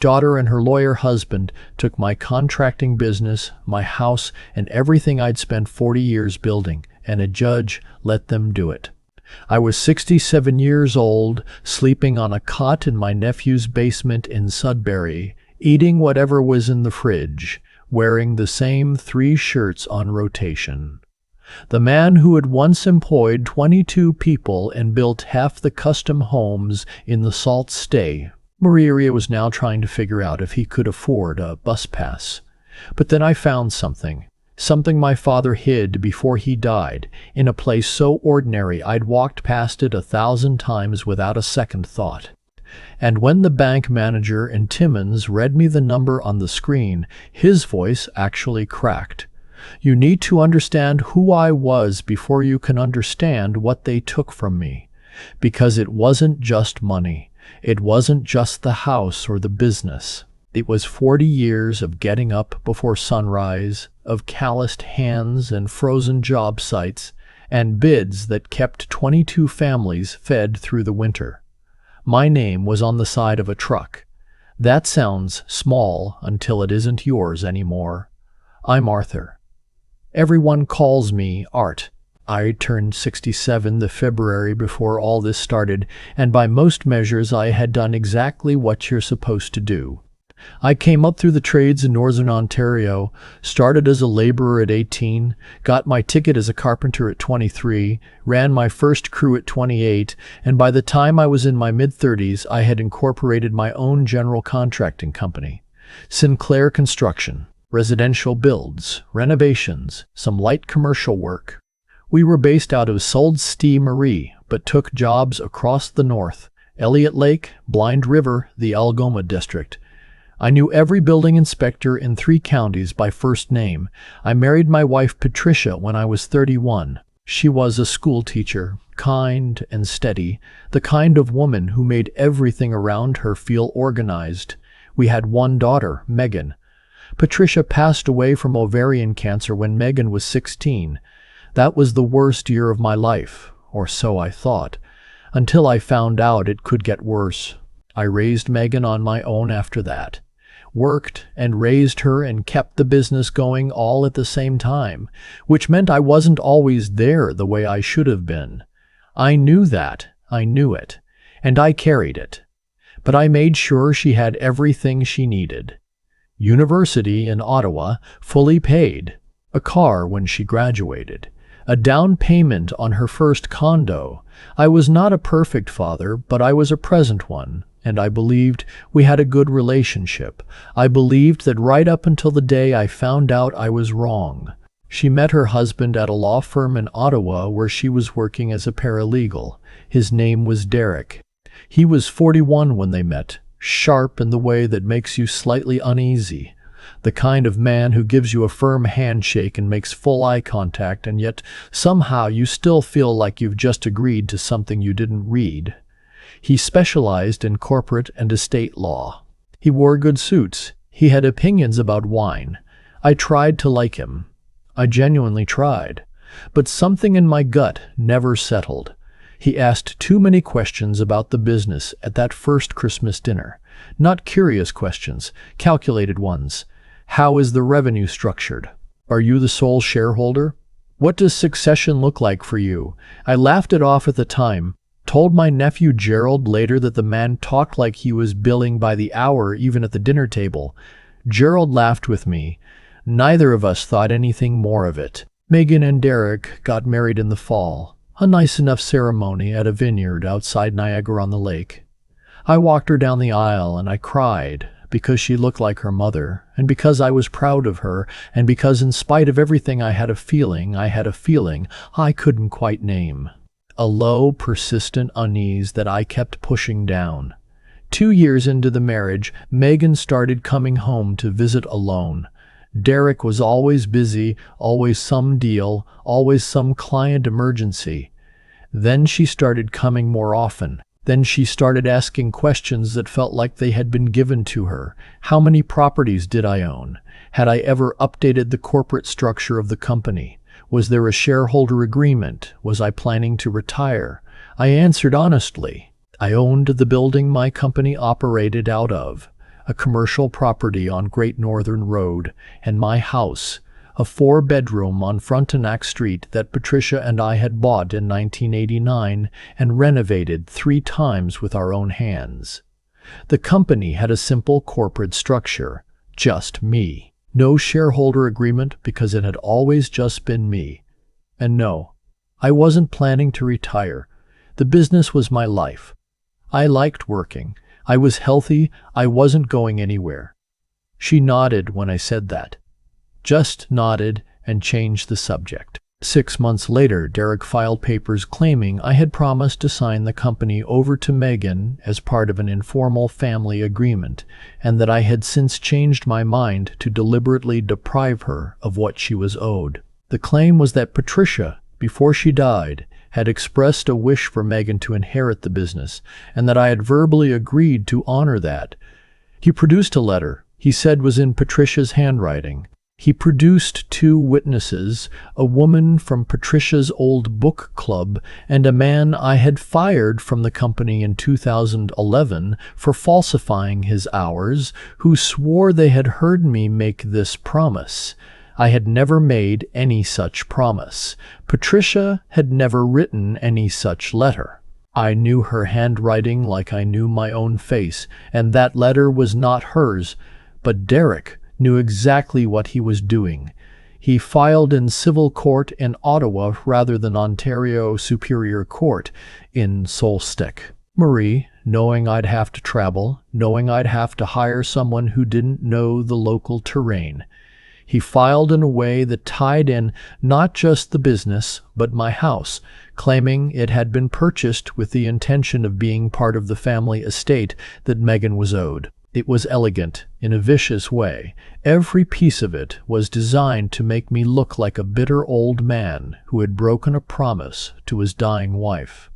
Daughter and her lawyer husband took my contracting business, my house, and everything I'd spent 40 years building, and a judge let them do it. I was 67 years old, sleeping on a cot in my nephew's basement in Sudbury, eating whatever was in the fridge, wearing the same 3 shirts on rotation. The man who had once employed 22 people and built half the custom homes in the Sault Ste. Marie was now trying to figure out if he could afford a bus pass. But then I found something my father hid before he died, in a place so ordinary I'd walked past it 1,000 times without a second thought. And when the bank manager in Timmins read me the number on the screen, his voice actually cracked. You need to understand who I was before you can understand what they took from me. Because it wasn't just money. It wasn't just the house or the business. It was 40 years of getting up before sunrise, of calloused hands and frozen job sites, and bids that kept 22 families fed through the winter. My name was on the side of a truck. That sounds small until it isn't yours anymore. I'm Arthur. Everyone calls me Art. I turned 67 the February before all this started, and by most measures I had done exactly what you're supposed to do. I came up through the trades in Northern Ontario, started as a laborer at 18, got my ticket as a carpenter at 23, ran my first crew at 28, and by the time I was in my mid-30s, I had incorporated my own general contracting company. Sinclair Construction, residential builds, renovations, some light commercial work. We were based out of Sault Ste. Marie, but took jobs across the north, Elliott Lake, Blind River, the Algoma district. I knew every building inspector in 3 counties by first name. I married my wife Patricia when I was 31. She was a school teacher, kind and steady, the kind of woman who made everything around her feel organized. We had 1 daughter, Megan. Patricia passed away from ovarian cancer when Megan was 16. That was the worst year of my life, or so I thought, until I found out it could get worse. I raised Megan on my own after that. Worked and raised her and kept the business going all at the same time, which meant I wasn't always there the way I should have been. I knew that, I knew it, and I carried it. But I made sure she had everything she needed. University in Ottawa, fully paid. A car when she graduated. A down payment on her first condo. I was not a perfect father, but I was a present one, and I believed we had a good relationship. I believed that right up until the day I found out I was wrong. She met her husband at a law firm in Ottawa where she was working as a paralegal. His name was Derek. He was 41 when they met, sharp in the way that makes you slightly uneasy. The kind of man who gives you a firm handshake and makes full eye contact, and yet somehow you still feel like you've just agreed to something you didn't read. He specialized in corporate and estate law. He wore good suits. He had opinions about wine. I tried to like him. I genuinely tried. But something in my gut never settled. He asked too many questions about the business at that first Christmas dinner. Not curious questions, calculated ones. How is the revenue structured? Are you the sole shareholder? What does succession look like for you? I laughed it off at the time, told my nephew Gerald later that the man talked like he was billing by the hour even at the dinner table. Gerald laughed with me. Neither of us thought anything more of it. Megan and Derek got married in the fall. A nice enough ceremony at a vineyard outside Niagara-on-the-Lake. I walked her down the aisle and I cried, because she looked like her mother, and because I was proud of her, and because in spite of everything I had a feeling I couldn't quite name. A low, persistent unease that I kept pushing down. 2 years into the marriage, Megan started coming home to visit alone. Derek was always busy, always some deal, always some client emergency. Then she started coming more often. Then she started asking questions that felt like they had been given to her. How many properties did I own? Had I ever updated the corporate structure of the company? Was there a shareholder agreement? Was I planning to retire? I answered honestly. I owned the building my company operated out of. a commercial property on Great Northern Road, and my house, a 4-bedroom on Frontenac Street that Patricia and I had bought in 1989 and renovated 3 times with our own hands. The company had a simple corporate structure, just me. No shareholder agreement because it had always just been me. And no, I wasn't planning to retire. The business was my life. I liked working. I was healthy. I wasn't going anywhere. She nodded when I said that. Just nodded and changed the subject. 6 months later, Derek filed papers claiming I had promised to sign the company over to Megan as part of an informal family agreement, and that I had since changed my mind to deliberately deprive her of what she was owed. The claim was that Patricia, before she died, had expressed a wish for Megan to inherit the business, and that I had verbally agreed to honor that. He produced a letter he said was in Patricia's handwriting. He produced 2 witnesses, a woman from Patricia's old book club and a man I had fired from the company in 2011 for falsifying his hours, who swore they had heard me make this promise. I had never made any such promise. Patricia had never written any such letter. I knew her handwriting like I knew my own face, and that letter was not hers, but Derek knew exactly what he was doing. He filed in civil court in Ottawa rather than Ontario Superior Court in Sault Ste. Marie, knowing I'd have to travel, knowing I'd have to hire someone who didn't know the local terrain. He filed in a way that tied in not just the business, but my house, claiming it had been purchased with the intention of being part of the family estate that Megan was owed. It was elegant, in a vicious way. Every piece of it was designed to make me look like a bitter old man who had broken a promise to his dying wife.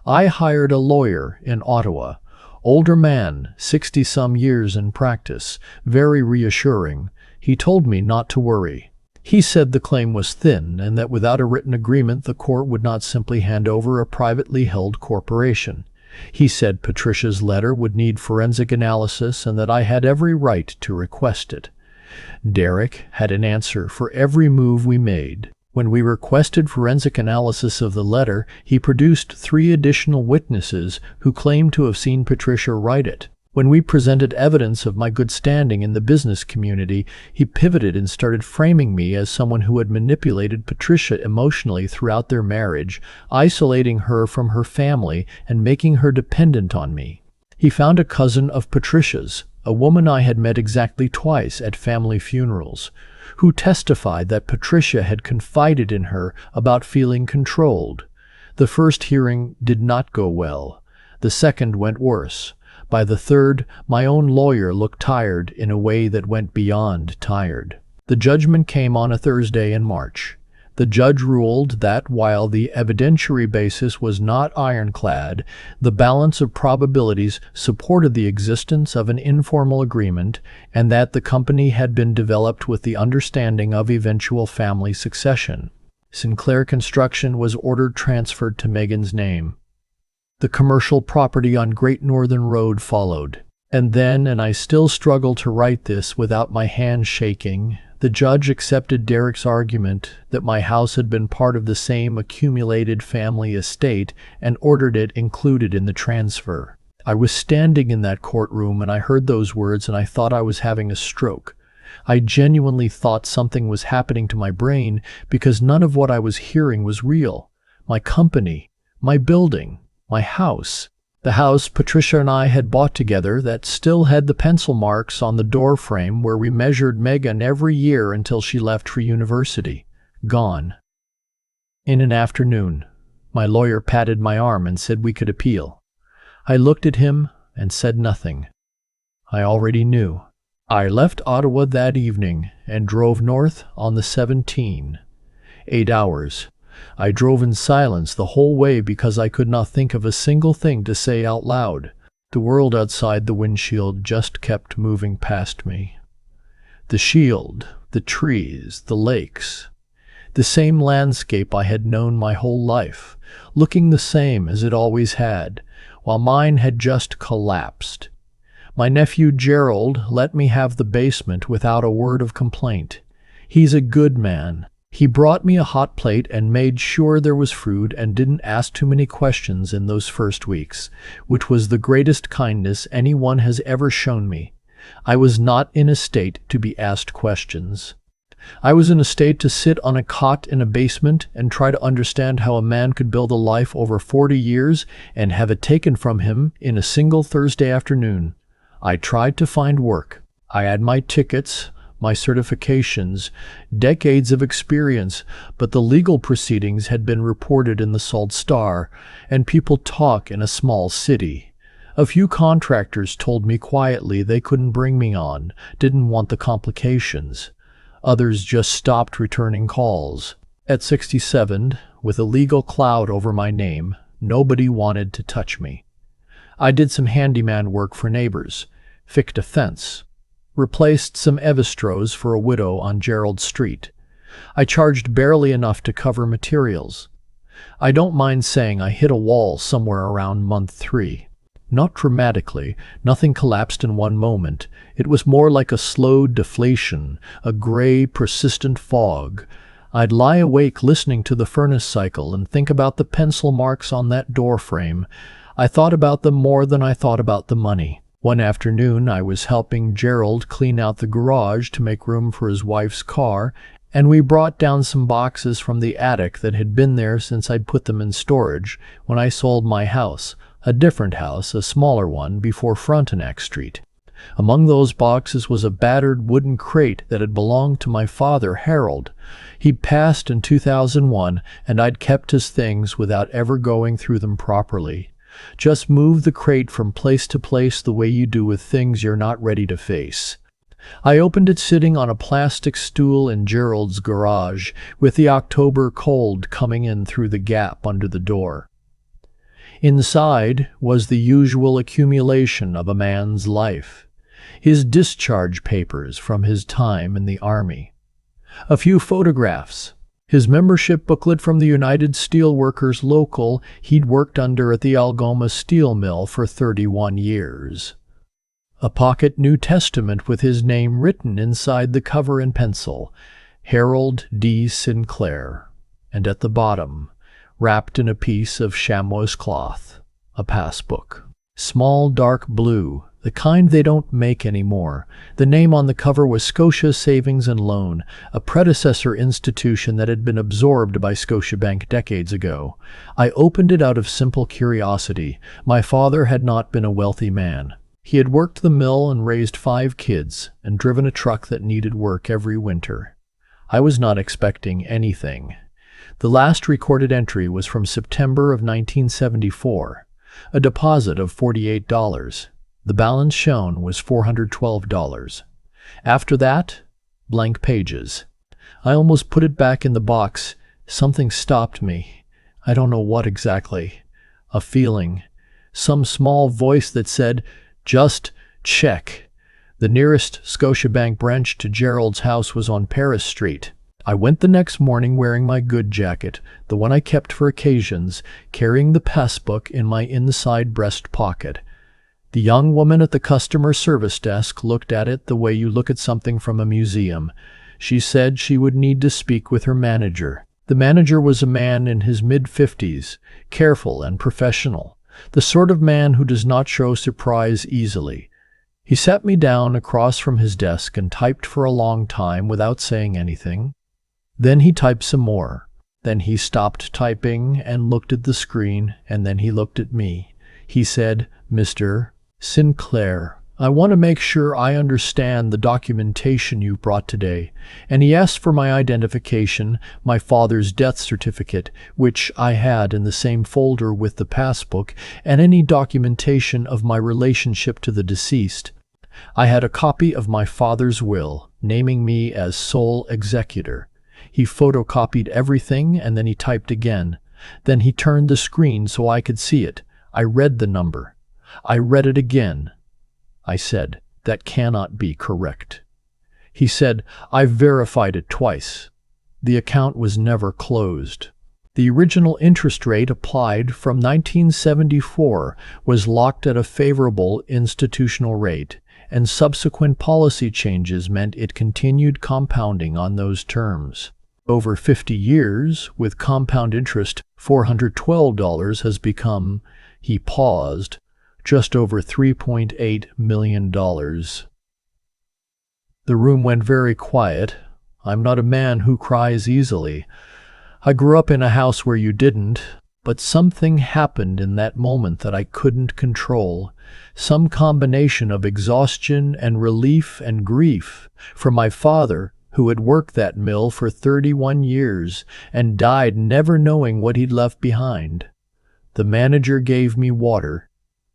I hired a lawyer in Ottawa, older man, 60-some years in practice, very reassuring. He told me not to worry. He said the claim was thin and that without a written agreement the court would not simply hand over a privately held corporation. He said Patricia's letter would need forensic analysis and that I had every right to request it. Derek had an answer for every move we made. When we requested forensic analysis of the letter, he produced 3 additional witnesses who claimed to have seen Patricia write it. When we presented evidence of my good standing in the business community, he pivoted and started framing me as someone who had manipulated Patricia emotionally throughout their marriage, isolating her from her family and making her dependent on me. He found a cousin of Patricia's, a woman I had met exactly twice at family funerals, who testified that Patricia had confided in her about feeling controlled. The first hearing did not go well. The second went worse. By the third, my own lawyer looked tired in a way that went beyond tired. The judgment came on a Thursday in March. The judge ruled that while the evidentiary basis was not ironclad, the balance of probabilities supported the existence of an informal agreement and that the company had been developed with the understanding of eventual family succession. Sinclair Construction was ordered transferred to Megan's name. The commercial property on Great Northern Road followed. And then, and I still struggle to write this without my hands shaking, the judge accepted Derek's argument that my house had been part of the same accumulated family estate and ordered it included in the transfer. I was standing in that courtroom and I heard those words and I thought I was having a stroke. I genuinely thought something was happening to my brain because none of what I was hearing was real. My company, my building, my house. The house Patricia and I had bought together that still had the pencil marks on the door frame where we measured Megan every year until she left for university. Gone. In an afternoon, my lawyer patted my arm and said we could appeal. I looked at him and said nothing. I already knew. I left Ottawa that evening and drove north on the 17. 8 hours. I drove in silence the whole way because I could not think of a single thing to say out loud. The world outside the windshield just kept moving past me. The shield, the trees, the lakes. The same landscape I had known my whole life, looking the same as it always had, while mine had just collapsed. My nephew Gerald let me have the basement without a word of complaint. He's a good man. He brought me a hot plate and made sure there was food and didn't ask too many questions in those first weeks, which was the greatest kindness anyone has ever shown me. I was not in a state to be asked questions. I was in a state to sit on a cot in a basement and try to understand how a man could build a life over 40 years and have it taken from him in a single Thursday afternoon. I tried to find work. I had my tickets, my certifications, decades of experience, but the legal proceedings had been reported in the Salt Star, and people talk in a small city. A few contractors told me quietly they couldn't bring me on, didn't want the complications. Others just stopped returning calls. At 67, with a legal cloud over my name, nobody wanted to touch me. I did some handyman work for neighbors, fixed a fence, replaced some Evistros for a widow on Gerald Street. I charged barely enough to cover materials. I don't mind saying I hit a wall somewhere around month 3. Not dramatically, nothing collapsed in one moment. It was more like a slow deflation, a gray, persistent fog. I'd lie awake listening to the furnace cycle and think about the pencil marks on that door frame. I thought about them more than I thought about the money. One afternoon, I was helping Gerald clean out the garage to make room for his wife's car, and we brought down some boxes from the attic that had been there since I'd put them in storage when I sold my house, a different house, a smaller one, before Frontenac Street. Among those boxes was a battered wooden crate that had belonged to my father, Harold. He'd passed in 2001, and I'd kept his things without ever going through them properly. Just move the crate from place to place the way you do with things you're not ready to face. I opened it sitting on a plastic stool in Gerald's garage, with the October cold coming in through the gap under the door. Inside was the usual accumulation of a man's life. His discharge papers from his time in the Army. A few photographs. His membership booklet from the United Steelworkers local he'd worked under at the Algoma Steel Mill for 31 years. A pocket New Testament with his name written inside the cover in pencil, Harold D. Sinclair, and at the bottom, wrapped in a piece of chamois cloth, a passbook. Small dark blue, the kind they don't make anymore. The name on the cover was Scotia Savings and Loan, a predecessor institution that had been absorbed by Scotiabank decades ago. I opened it out of simple curiosity. My father had not been a wealthy man. He had worked the mill and raised 5 kids, and driven a truck that needed work every winter. I was not expecting anything. The last recorded entry was from September of 1974, a deposit of $48. The balance shown was $412. After that, blank pages. I almost put it back in the box. Something stopped me. I don't know what exactly. A feeling. Some small voice that said, "Just check." The nearest Scotiabank branch to Gerald's house was on Paris Street. I went the next morning wearing my good jacket, the one I kept for occasions, carrying the passbook in my inside breast pocket. The young woman at the customer service desk looked at it the way you look at something from a museum. She said she would need to speak with her manager. The manager was a man in his mid-50s, careful and professional, the sort of man who does not show surprise easily. He sat me down across from his desk and typed for a long time without saying anything. Then he typed some more. Then he stopped typing and looked at the screen, and then he looked at me. He said, "Mr. Sinclair, I want to make sure I understand the documentation you brought today." And he asked for my identification, my father's death certificate, which I had in the same folder with the passbook, and any documentation of my relationship to the deceased. I had a copy of my father's will, naming me as sole executor. He photocopied everything, and then he typed again. Then he turned the screen so I could see it. I read the number. I read it again. I said, "That cannot be correct." He said, "I've verified it twice. The account was never closed." The original interest rate applied from 1974 was locked at a favorable institutional rate, and subsequent policy changes meant it continued compounding on those terms. Over 50 years, with compound interest, $412 has become, he paused, just over $3.8 million. The room went very quiet. I'm not a man who cries easily. I grew up in a house where you didn't, but something happened in that moment that I couldn't control. Some combination of exhaustion and relief and grief from my father, who had worked that mill for 31 years and died never knowing what he'd left behind. The manager gave me water.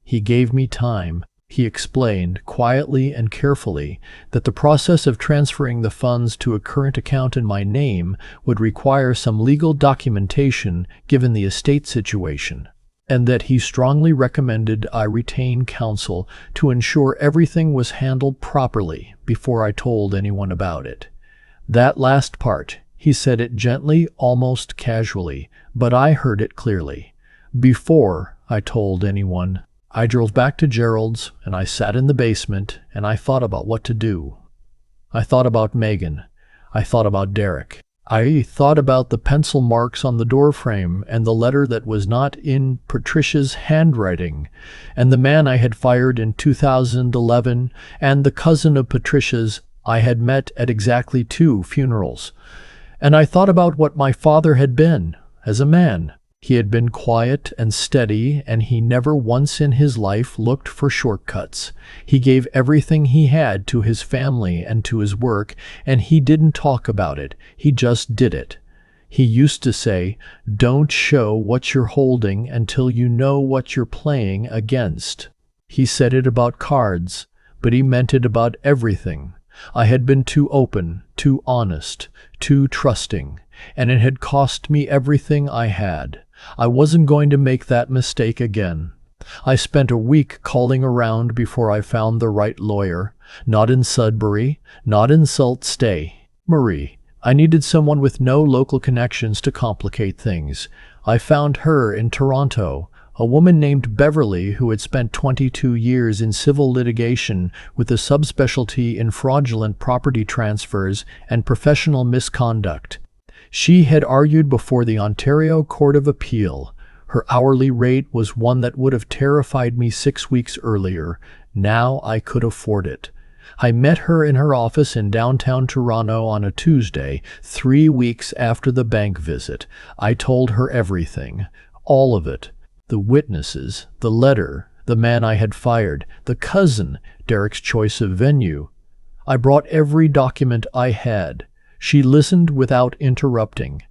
He gave me time. He explained, quietly and carefully, that the process of transferring the funds to a current account in my name would require some legal documentation given the estate situation, and that he strongly recommended I retain counsel to ensure everything was handled properly before I told anyone about it. That last part, he said it gently, almost casually, but I heard it clearly. Before I told anyone. I drove back to Gerald's, and I sat in the basement, and I thought about what to do. I thought about Megan. I thought about Derek. I thought about the pencil marks on the doorframe and the letter that was not in Patricia's handwriting, and the man I had fired in 2011, and the cousin of Patricia's I had met at exactly 2 funerals. And I thought about what my father had been, as a man. He had been quiet and steady, and he never once in his life looked for shortcuts. He gave everything he had to his family and to his work, and he didn't talk about it. He just did it. He used to say, "Don't show what you're holding until you know what you're playing against." He said it about cards, but he meant it about everything. I had been too open, too honest, too trusting, and it had cost me everything I had. I wasn't going to make that mistake again. I spent a week calling around before I found the right lawyer. Not in Sudbury, not in Sault Ste. Marie. I needed someone with no local connections to complicate things. I found her in Toronto, a woman named Beverly who had spent 22 years in civil litigation with a subspecialty in fraudulent property transfers and professional misconduct. She had argued before the Ontario Court of Appeal. Her hourly rate was one that would have terrified me 6 weeks earlier. Now I could afford it. I met her in her office in downtown Toronto on a Tuesday, 3 weeks after the bank visit. I told her everything, all of it. The witnesses, the letter, the man I had fired, the cousin, Derek's choice of venue. I brought every document I had. She listened without interrupting.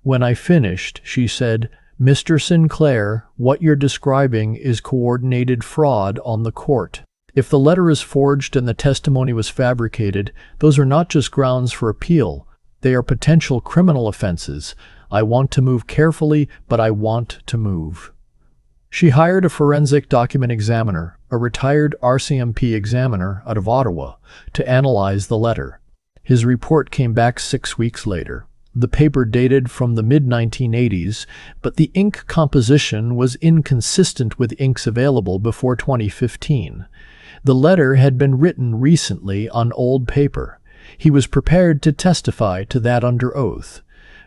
When I finished, she said, "Mr. Sinclair, what you're describing is coordinated fraud on the court. If the letter is forged and the testimony was fabricated, those are not just grounds for appeal. They are potential criminal offenses. I want to move carefully, but I want to move." She hired a forensic document examiner, a retired RCMP examiner out of Ottawa, to analyze the letter. His report came back 6 weeks later. The paper dated from the mid-1980s, but the ink composition was inconsistent with inks available before 2015. The letter had been written recently on old paper. He was prepared to testify to that under oath.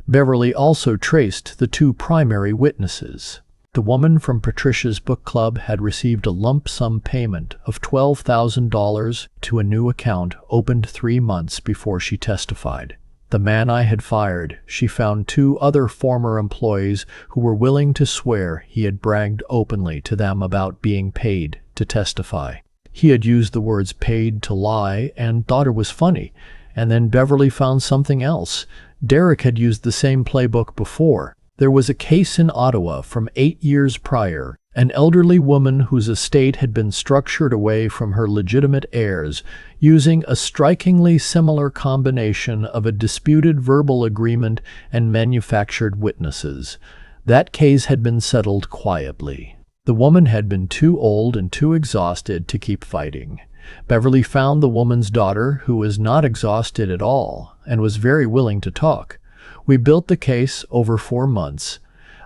Beverly also traced the 2 primary witnesses. The woman from Patricia's book club had received a lump sum payment of $12,000 to a new account opened 3 months before she testified. The man I had fired, she found 2 other former employees who were willing to swear he had bragged openly to them about being paid to testify. He had used the words "paid to lie" and thought it was funny. And then Beverly found something else. Derek had used the same playbook before. There was a case in Ottawa from 8 years prior, an elderly woman whose estate had been structured away from her legitimate heirs, using a strikingly similar combination of a disputed verbal agreement and manufactured witnesses. That case had been settled quietly. The woman had been too old and too exhausted to keep fighting. Beverly found the woman's daughter, who was not exhausted at all and was very willing to talk. We built the case over 4 months.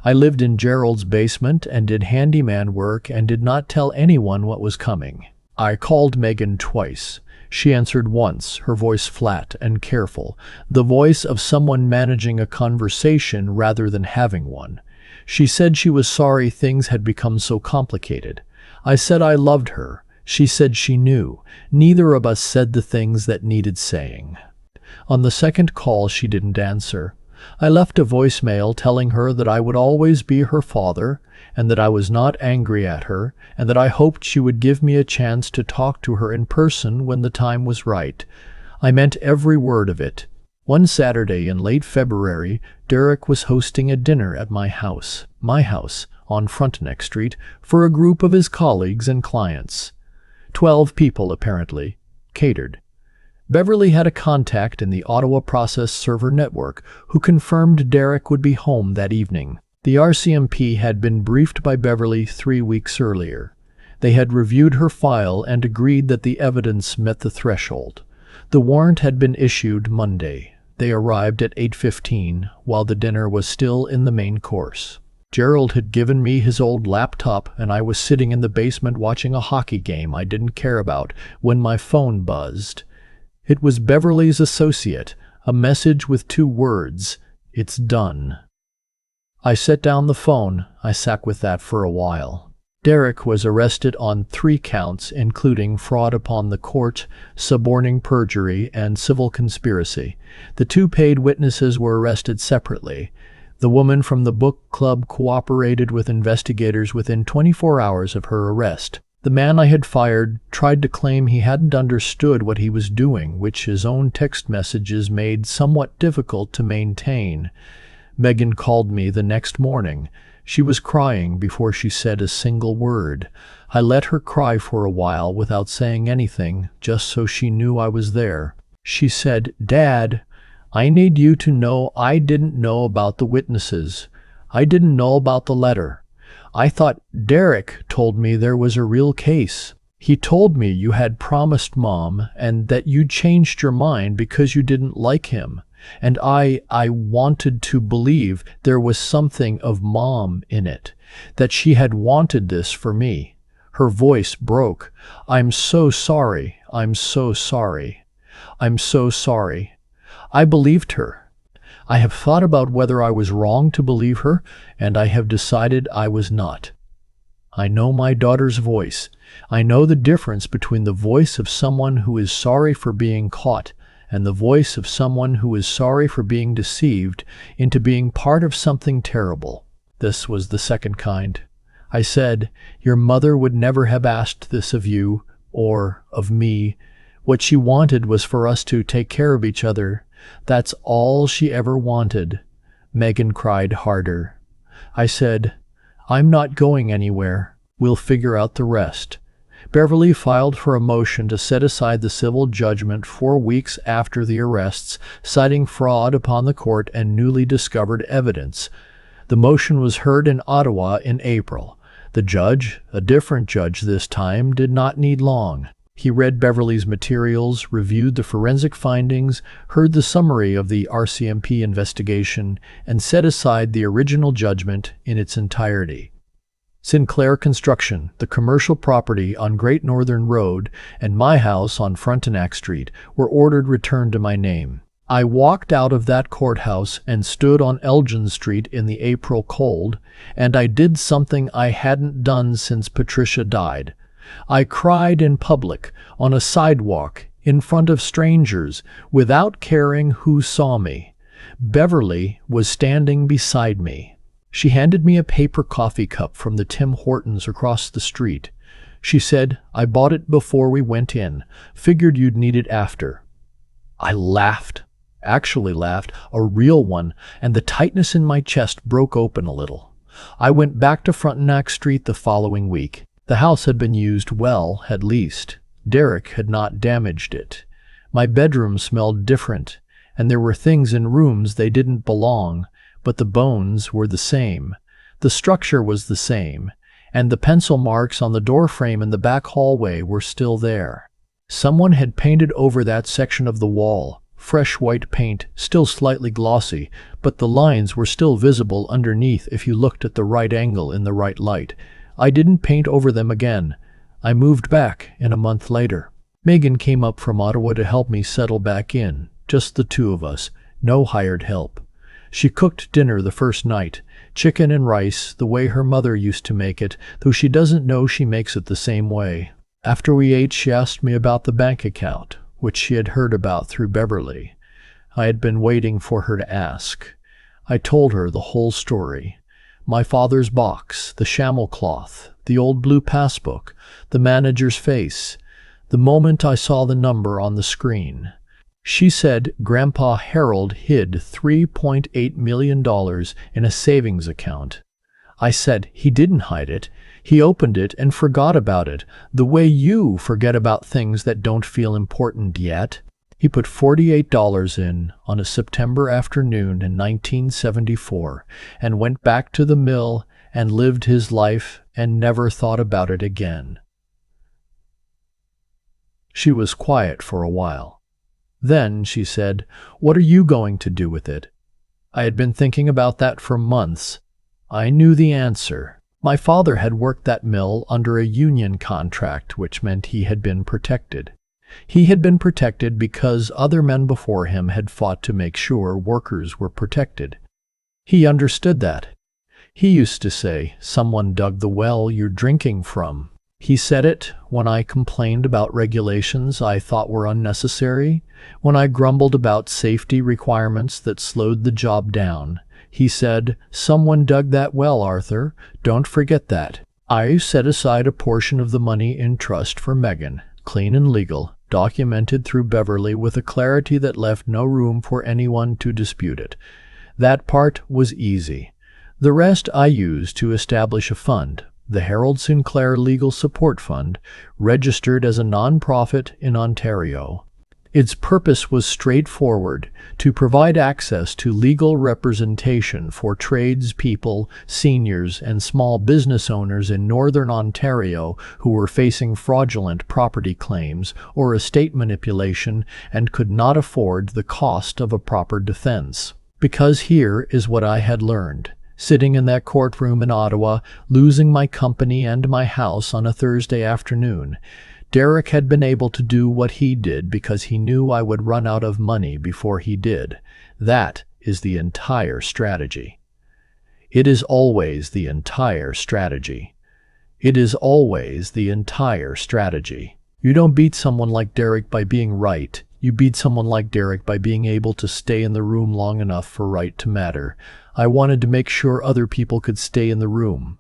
I lived in Gerald's basement and did handyman work and did not tell anyone what was coming. I called Megan twice. She answered once, her voice flat and careful, the voice of someone managing a conversation rather than having one. She said she was sorry things had become so complicated. I said I loved her. She said she knew. Neither of us said the things that needed saying. On the second call, she didn't answer. I left a voicemail telling her that I would always be her father, and that I was not angry at her, and that I hoped she would give me a chance to talk to her in person when the time was right. I meant every word of it. One Saturday in late February, Derek was hosting a dinner at my house on Frontenac Street, for a group of his colleagues and clients. 12 people, apparently, catered. Beverly had a contact in the Ottawa Process Server Network who confirmed Derek would be home that evening. The RCMP had been briefed by Beverly 3 weeks earlier. They had reviewed her file and agreed that the evidence met the threshold. The warrant had been issued Monday. They arrived at 8:15 while the dinner was still in the main course. Gerald had given me his old laptop, and I was sitting in the basement watching a hockey game I didn't care about when my phone buzzed. It was Beverly's associate, a message with 2 words, "It's done." I set down the phone. I sat with that for a while. Derek was arrested on 3 counts, including fraud upon the court, suborning perjury, and civil conspiracy. The 2 paid witnesses were arrested separately. The woman from the book club cooperated with investigators within 24 hours of her arrest. The man I had fired tried to claim he hadn't understood what he was doing, which his own text messages made somewhat difficult to maintain. Megan called me the next morning. She was crying before she said a single word. I let her cry for a while without saying anything, just so she knew I was there. She said, "Dad, I need you to know I didn't know about the witnesses. I didn't know about the letter. I thought Derek told me there was a real case. He told me you had promised Mom and that you changed your mind because you didn't like him. And I wanted to believe there was something of Mom in it, that she had wanted this for me." Her voice broke. "I'm so sorry. I'm so sorry. I'm so sorry." I believed her. I have thought about whether I was wrong to believe her, and I have decided I was not. I know my daughter's voice. I know the difference between the voice of someone who is sorry for being caught and the voice of someone who is sorry for being deceived into being part of something terrible. This was the second kind. I said, "Your mother would never have asked this of you, or of me. What she wanted was for us to take care of each other. That's all she ever wanted." Megan cried harder. I said, "I'm not going anywhere. We'll figure out the rest." Beverly filed for a motion to set aside the civil judgment 4 weeks after the arrests, citing fraud upon the court and newly discovered evidence. The motion was heard in Ottawa in April. The judge, a different judge this time, did not need long. He read Beverly's materials, reviewed the forensic findings, heard the summary of the RCMP investigation, and set aside the original judgment in its entirety. Sinclair Construction, the commercial property on Great Northern Road, and my house on Frontenac Street were ordered returned to my name. I walked out of that courthouse and stood on Elgin Street in the April cold, and I did something I hadn't done since Patricia died. I cried in public, on a sidewalk, in front of strangers, without caring who saw me. Beverly was standing beside me. She handed me a paper coffee cup from the Tim Hortons across the street. She said, "I bought it before we went in. Figured you'd need it after." I laughed. Actually laughed, a real one, and the tightness in my chest broke open a little. I went back to Frontenac Street the following week. The house had been used well, at least. Derek had not damaged it. My bedroom smelled different, and there were things in rooms they didn't belong, but the bones were the same. The structure was the same, and the pencil marks on the doorframe in the back hallway were still there. Someone had painted over that section of the wall. fresh white paint, still slightly glossy, but the lines were still visible underneath if you looked at the right angle in the right light. I didn't paint over them again. I moved back in a month later. Megan came up from Ottawa to help me settle back in, just the two of us, no hired help. She cooked dinner the first night, chicken and rice, the way her mother used to make it, though she doesn't know she makes it the same way. After we ate, she asked me about the bank account, which she had heard about through Beverly. I had been waiting for her to ask. I told her the whole story. My father's box, the chamois cloth, the old blue passbook, the manager's face. The moment I saw the number on the screen. She said Grandpa Harold hid $3.8 million in a savings account. I said he didn't hide it. He opened it and forgot about it, the way you forget about things that don't feel important yet. He put $48 in on a September afternoon in 1974 and went back to the mill and lived his life and never thought about it again. She was quiet for a while. Then she said, "What are you going to do with it?" I had been thinking about that for months. I knew the answer. My father had worked that mill under a union contract, which meant he had been protected. He had been protected because other men before him had fought to make sure workers were protected. He understood that. He used to say, "Someone dug the well you're drinking from." He said it when I complained about regulations I thought were unnecessary, when I grumbled about safety requirements that slowed the job down. He said, "Someone dug that well, Arthur. Don't forget that." I set aside a portion of the money in trust for Megan, clean and legal, documented through Beverly with a clarity that left no room for anyone to dispute it. That part was easy. The rest I used to establish a fund, the Harold Sinclair Legal Support Fund, registered as a nonprofit in Ontario. Its purpose was straightforward: to provide access to legal representation for tradespeople, seniors, and small business owners in Northern Ontario who were facing fraudulent property claims or estate manipulation and could not afford the cost of a proper defense. Because here is what I had learned. Sitting in that courtroom in Ottawa, losing my company and my house on a Thursday afternoon, Derek had been able to do what he did because he knew I would run out of money before he did. That is the entire strategy. It is always the entire strategy. It is always the entire strategy. You don't beat someone like Derek by being right. You beat someone like Derek by being able to stay in the room long enough for right to matter. I wanted to make sure other people could stay in the room.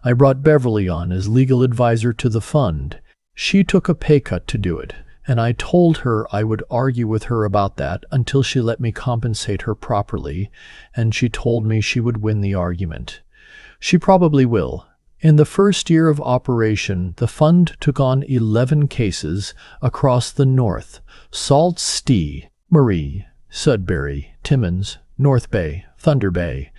I brought Beverly on as legal advisor to the fund. She took a pay cut to do it, and I told her I would argue with her about that until she let me compensate her properly, and she told me she would win the argument. She probably will. In the first year of operation, the fund took on 11 cases across the north: Sault Ste. Marie, Sudbury, Timmins, North Bay, Thunder Bay.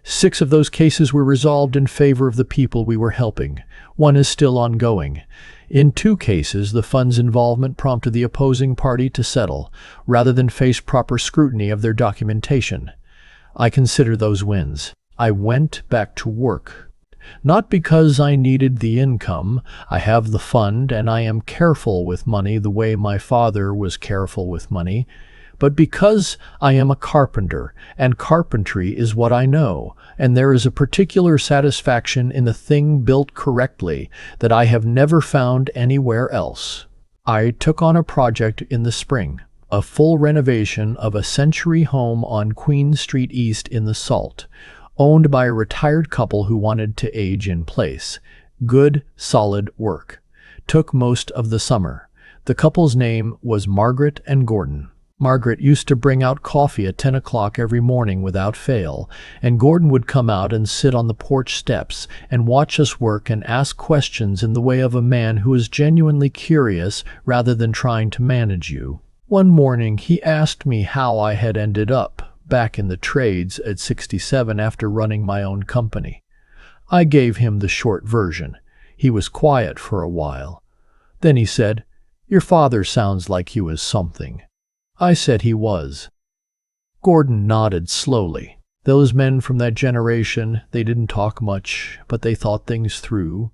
6 of those cases were resolved in favor of the people we were helping. 1 is still ongoing. In 2 cases, the fund's involvement prompted the opposing party to settle, rather than face proper scrutiny of their documentation. I consider those wins. I went back to work. Not because I needed the income. I have the fund, and I am careful with money the way my father was careful with money. But because I am a carpenter, and carpentry is what I know, and there is a particular satisfaction in the thing built correctly that I have never found anywhere else. I took on a project in the spring, a full renovation of a century home on Queen Street East in the Sault, owned by a retired couple who wanted to age in place. Good, solid work. Took most of the summer. The couple's name was Margaret and Gordon. Margaret used to bring out coffee at 10 o'clock every morning without fail, and Gordon would come out and sit on the porch steps and watch us work and ask questions in the way of a man who is genuinely curious rather than trying to manage you. One morning he asked me how I had ended up back in the trades at 67 after running my own company. I gave him the short version. He was quiet for a while. Then he said, "Your father sounds like he was something." I said he was. Gordon nodded slowly. Those men from that generation, they didn't talk much, but they thought things through.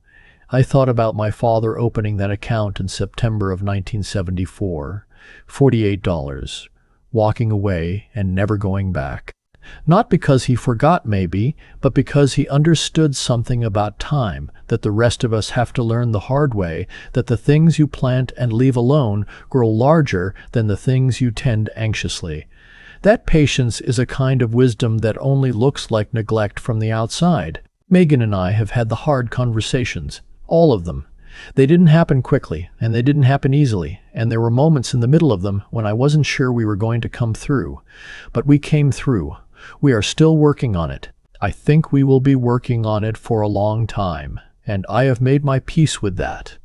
I thought about my father opening that account in September of 1974, $48, walking away and never going back. Not because he forgot maybe, but because he understood something about time that the rest of us have to learn the hard way, that the things you plant and leave alone grow larger than the things you tend anxiously. That patience is a kind of wisdom that only looks like neglect from the outside. Megan and I have had the hard conversations, all of them. They didn't happen quickly, and they didn't happen easily, and there were moments in the middle of them when I wasn't sure we were going to come through. But we came through. We are still working on it. I think we will be working on it for a long time, and I have made my peace with that.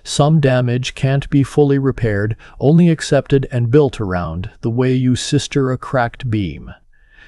Some damage can't be fully repaired, only accepted and built around, the way you sister a cracked beam.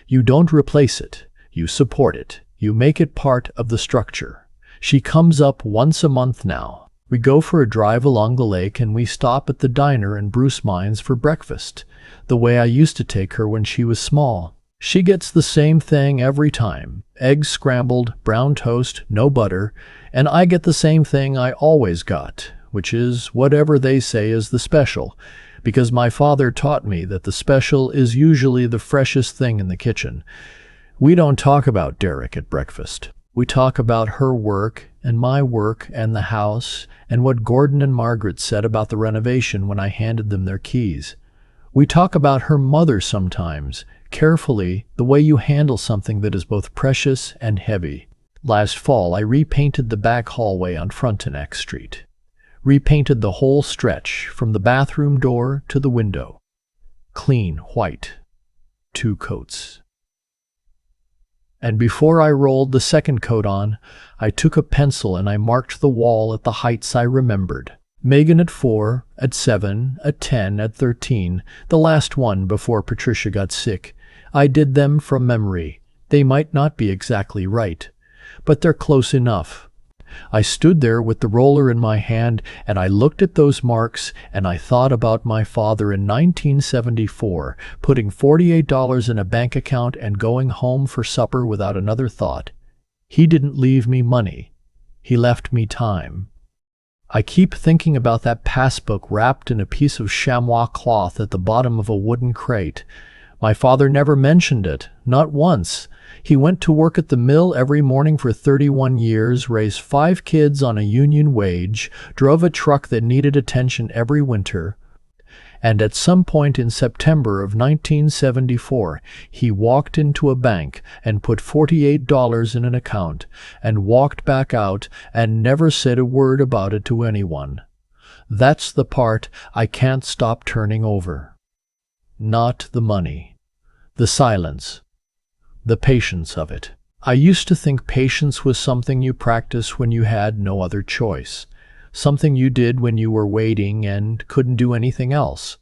You don't replace it, you support it, you make it part of the structure. She comes up once a month now. We go for a drive along the lake and we stop at the diner in Bruce Mines for breakfast, the way I used to take her when she was small. She gets the same thing every time, eggs scrambled, brown toast, no butter, and I get the same thing I always got, which is whatever they say is the special, because my father taught me that the special is usually the freshest thing in the kitchen. We don't talk about Derek at breakfast. We talk about her work and my work and the house and what Gordon and Margaret said about the renovation when I handed them their keys. We talk about her mother sometimes, carefully, the way you handle something that is both precious and heavy. Last fall, I repainted the back hallway on Frontenac Street. Repainted the whole stretch, from the bathroom door to the window. Clean white. 2 coats. And before I rolled the second coat on, I took a pencil and I marked the wall at the heights I remembered. Megan at 4, at 7, at 10, at 13, the last one before Patricia got sick. I did them from memory. They might not be exactly right, but they're close enough. I stood there with the roller in my hand and I looked at those marks and I thought about my father in 1974, putting $48 in a bank account and going home for supper without another thought. He didn't leave me money. He left me time. I keep thinking about that passbook wrapped in a piece of chamois cloth at the bottom of a wooden crate. My father never mentioned it, not once. He went to work at the mill every morning for 31 years, raised 5 kids on a union wage, drove a truck that needed attention every winter. And at some point in September of 1974, he walked into a bank and put $48 in an account and walked back out and never said a word about it to anyone. That's the part I can't stop turning over. Not the money. The silence. The patience of it. I used to think patience was something you practiced when you had no other choice. Something you did when you were waiting and couldn't do anything else.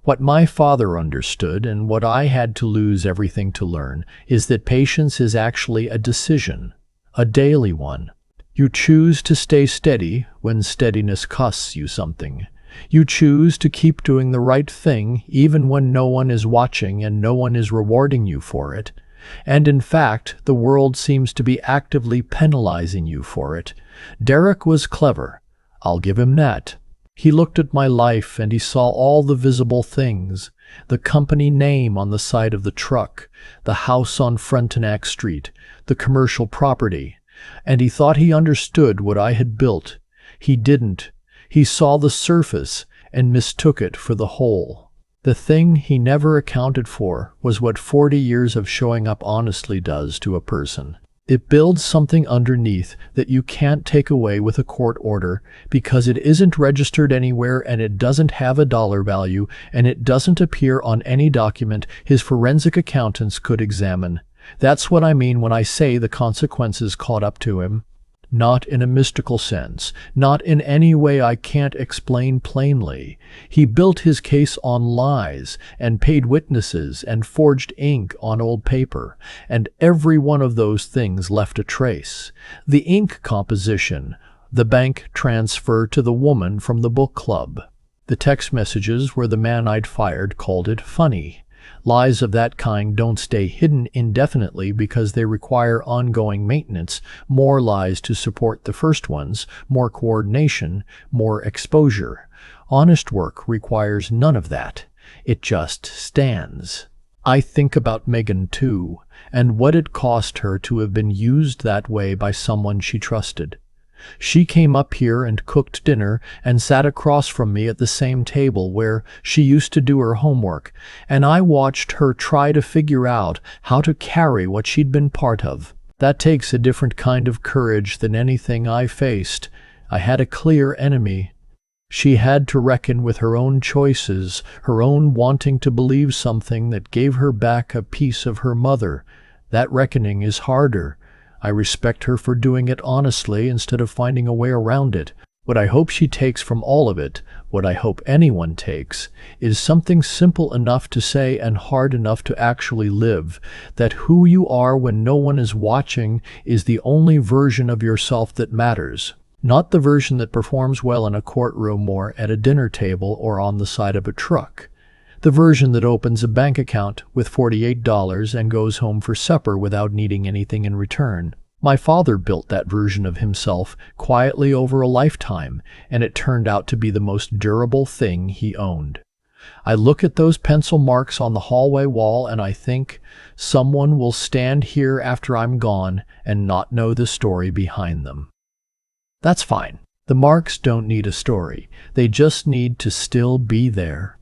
What my father understood, and what I had to lose everything to learn, is that patience is actually a decision, a daily one. You choose to stay steady when steadiness costs you something. You choose to keep doing the right thing even when no one is watching and no one is rewarding you for it. And in fact, the world seems to be actively penalizing you for it. Derek was clever. I'll give him that. He looked at my life and he saw all the visible things, the company name on the side of the truck, the house on Frontenac Street, the commercial property, and he thought he understood what I had built. He didn't. He saw the surface and mistook it for the whole. The thing he never accounted for was what 40 years of showing up honestly does to a person. It builds something underneath that you can't take away with a court order because it isn't registered anywhere and it doesn't have a dollar value and it doesn't appear on any document his forensic accountants could examine. That's what I mean when I say the consequences caught up to him. Not in a mystical sense, not in any way I can't explain plainly. He built his case on lies, and paid witnesses, and forged ink on old paper, and every one of those things left a trace. The ink composition, the bank transfer to the woman from the book club. The text messages where the man I'd fired called it funny. Lies of that kind don't stay hidden indefinitely because they require ongoing maintenance, more lies to support the first ones, more coordination, more exposure. Honest work requires none of that. It just stands. I think about Megan too, and what it cost her to have been used that way by someone she trusted. She came up here and cooked dinner and sat across from me at the same table where she used to do her homework, and I watched her try to figure out how to carry what she'd been part of. That takes a different kind of courage than anything I faced. I had a clear enemy. She had to reckon with her own choices, her own wanting to believe something that gave her back a piece of her mother. That reckoning is harder. I respect her for doing it honestly instead of finding a way around it. What I hope she takes from all of it, what I hope anyone takes, is something simple enough to say and hard enough to actually live, that who you are when no one is watching is the only version of yourself that matters. Not the version that performs well in a courtroom or at a dinner table or on the side of a truck. The version that opens a bank account with $48 and goes home for supper without needing anything in return. My father built that version of himself quietly over a lifetime, and it turned out to be the most durable thing he owned. I look at those pencil marks on the hallway wall and I think, someone will stand here after I'm gone and not know the story behind them. That's fine. The marks don't need a story. They just need to still be there.